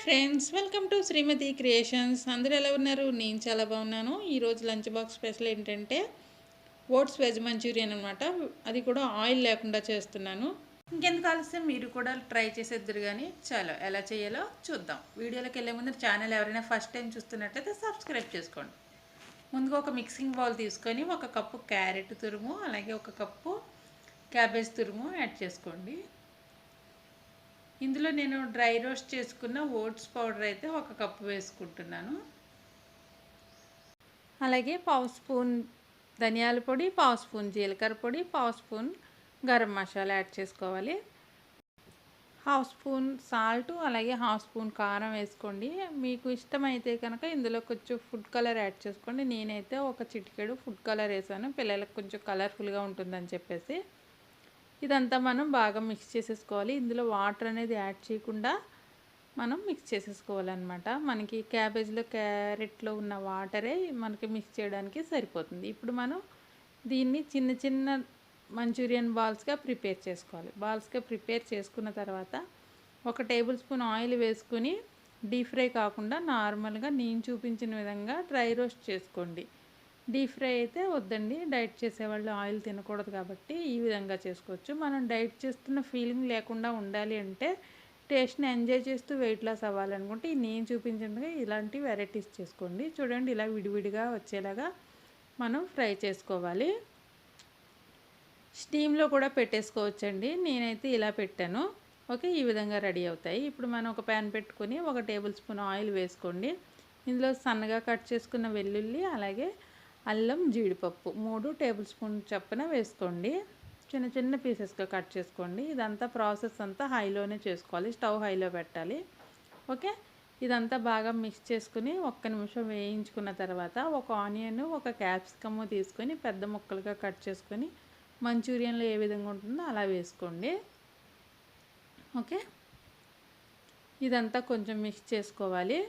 Friends, welcome to Srimathi creations. అందరూ ఎలా ఉన్నారు? నేను చాలా బాగున్నాను. ఈరోజు లంచ్ బాక్స్ స్పెషల్ ఏంటంటే ఓట్స్ వెజ్ మంచూరియన్ అనమాట. అది కూడా ఆయిల్ లేకుండా చేస్తున్నాను. ఇంకెందుకు ఆలస్యం, మీరు కూడా ట్రై చేసేద్దరు. కానీ చాలా ఎలా చేయాలో చూద్దాం. వీడియోలోకి వెళ్ళే ముందు ఛానల్ ఎవరైనా ఫస్ట్ టైం చూస్తున్నట్లయితే సబ్స్క్రైబ్ చేసుకోండి. ముందుగా ఒక మిక్సింగ్ బౌల్ తీసుకొని ఒక కప్పు క్యారెట్ తురుము, అలాగే ఒక కప్పు క్యాబేజ్ తురుము యాడ్ చేసుకోండి. ఇందులో నేను డ్రై రోస్ట్ చేసుకున్న ఓట్స్ పౌడర్ అయితే ఒక కప్పు వేసుకుంటున్నాను. అలాగే పావు స్పూన్ ధనియాల పొడి, పావు స్పూన్ జీలకర్ర పొడి, పావు స్పూన్ గరం మసాలా యాడ్ చేసుకోవాలి. హాఫ్ స్పూన్ సాల్ట్, అలాగే హాఫ్ స్పూన్ కారం వేసుకోండి. మీకు ఇష్టమైతే కనుక ఇందులో కొంచెం ఫుడ్ కలర్ యాడ్ చేసుకోండి. నేనైతే ఒక చిటికెడు ఫుడ్ కలర్ వేసాను, పిల్లలకు కొంచెం కలర్ఫుల్గా ఉంటుందని చెప్పేసి. ఇదంతా మనం బాగా మిక్స్ చేసేసుకోవాలి. ఇందులో వాటర్ అనేది యాడ్ చేయకుండా మనం మిక్స్ చేసేసుకోవాలన్నమాట. మనకి క్యాబేజ్లో క్యారెట్లో ఉన్న వాటరే మనకి మిక్స్ చేయడానికి సరిపోతుంది. ఇప్పుడు మనం దీన్ని చిన్న చిన్న మంచూరియన్ బాల్స్గా ప్రిపేర్ చేసుకోవాలి. బాల్స్గా ప్రిపేర్ చేసుకున్న తర్వాత ఒక టేబుల్ స్పూన్ ఆయిల్ వేసుకుని డీప్ ఫ్రై కాకుండా నార్మల్గా నేను చూపించిన విధంగా డ్రై రోస్ట్ చేసుకోండి. డీప్ ఫ్రై అయితే వద్దండి, డైట్ చేసేవాళ్ళు ఆయిల్ తినకూడదు కాబట్టి ఈ విధంగా చేసుకోవచ్చు. మనం డైట్ చేస్తున్న ఫీలింగ్ లేకుండా ఉండాలి అంటే, టేస్ట్ని ఎంజాయ్ చేస్తూ వెయిట్ లాస్ అవ్వాలనుకుంటే నేను చూపించినట్టుగా ఇలాంటి వెరైటీస్ చేసుకోండి. చూడండి, ఇలా విడివిడిగా వచ్చేలాగా మనం ఫ్రై చేసుకోవాలి. స్టీమ్లో కూడా పెట్టేసుకోవచ్చండి, నేనైతే ఇలా పెట్టాను. ఓకే, ఈ విధంగా రెడీ అవుతాయి. ఇప్పుడు మనం ఒక ప్యాన్ పెట్టుకొని ఒక టేబుల్ స్పూన్ ఆయిల్ వేసుకోండి. ఇందులో సన్నగా కట్ చేసుకున్న వెల్లుల్లి, అలాగే అల్లం, జీడిపప్పు 3 టేబుల్ స్పూన్ చొప్పున వేసుకోండి. చిన్న చిన్న పీసెస్గా కట్ చేసుకోండి. ఇదంతా ప్రాసెస్ అంతా హైలోనే చేసుకోవాలి, స్టవ్ హైలో పెట్టాలి. ఓకే, ఇదంతా బాగా మిక్స్ చేసుకుని ఒక్క నిమిషం వేయించుకున్న తర్వాత ఒక ఆనియన్, ఒక క్యాప్సికమ్ తీసుకొని పెద్ద ముక్కలుగా కట్ చేసుకొని మంచూరియన్లో ఏ విధంగా ఉంటుందో అలా వేసుకోండి. ఓకే, ఇదంతా కొంచెం మిక్స్ చేసుకోవాలి.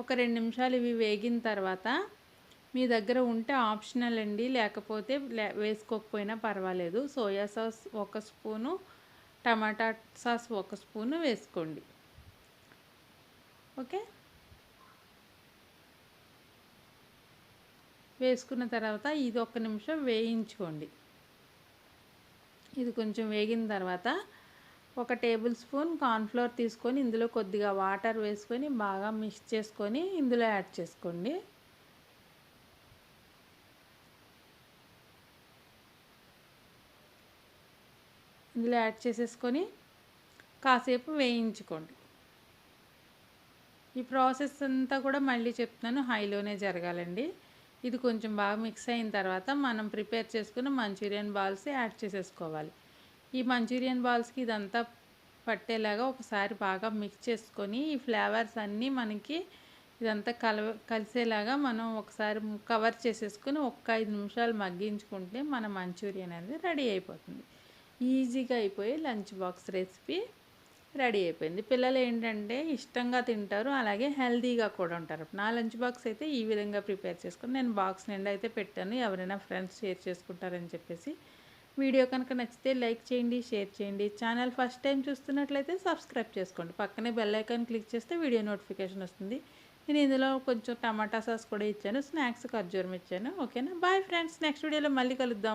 ఒక 2 నిమిషాలు ఇవి వేగిన తర్వాత, మీ దగ్గర ఉంటే ఆప్షనల్ అండి, లేకపోతే వేసుకోకపోయినా పర్వాలేదు, సోయా సాస్ 1 స్పూను, టమాటా సాస్ 1 స్పూను వేసుకోండి. ఓకే, వేసుకున్న తర్వాత ఇది 1 నిమిషం వేయించుకోండి. ఇది కొంచెం వేగిన తర్వాత ఒక టేబుల్ స్పూన్ కార్న్ఫ్లోర్ తీసుకొని ఇందులో కొద్దిగా వాటర్ వేసుకొని బాగా మిక్స్ చేసుకొని ఇందులో యాడ్ చేసుకోండి. ఇందులో యాడ్ చేసేసుకొని కాసేపు వేయించుకోండి. ఈ ప్రాసెస్ అంతా కూడా మళ్ళీ చెప్తున్నాను, హైలోనే జరగాలండి. ఇది కొంచెం బాగా మిక్స్ అయిన తర్వాత మనం ప్రిపేర్ చేసుకున్న మంచూరియన్ బాల్స్ యాడ్ చేసేసుకోవాలి. ఈ మంచూరియన్ బాల్స్కి ఇదంతా పట్టేలాగా ఒకసారి బాగా మిక్స్ చేసుకొని ఈ ఫ్లేవర్స్ అన్నీ మనకి ఇదంతా కలిసేలాగా మనం ఒకసారి కవర్ చేసేసుకొని 5 నిమిషాలు మగ్గించుకుంటే మన మంచూరియన్ అనేది రెడీ అయిపోతుంది. ఈజీగా అయిపోయి లంచ్ బాక్స్ రెసిపీ రెడీ అయిపోయింది. పిల్లలు ఏంటంటే ఇష్టంగా తింటారు, అలాగే హెల్తీగా కూడా ఉంటారు. నా లంచ్ బాక్స్ అయితే ఈ విధంగా ప్రిపేర్ చేసుకుని నేను బాక్స్ నిండా అయితే పెట్టాను, ఎవరైనా ఫ్రెండ్స్ షేర్ చేసుకుంటారని చెప్పేసి. వీడియో కనుక నచ్చితే లైక్ చేయండి, షేర్ చేయండి. ఛానల్ ఫస్ట్ టైం చూస్తున్నట్లయితే సబ్స్క్రైబ్ చేసుకోండి. పక్కనే బెల్ ఐకాన్ క్లిక్ చేస్తే వీడియో నోటిఫికేషన్ వస్తుంది. నేను ఇందులో కొంచెం టమాటా సాస్ కూడా ఇచ్చాను, స్నాక్స్ ఖర్జూరం ఇచ్చాను. ఓకేనా, బాయ్ ఫ్రెండ్స్, నెక్స్ట్ వీడియోలో మళ్ళీ కలుద్దాం.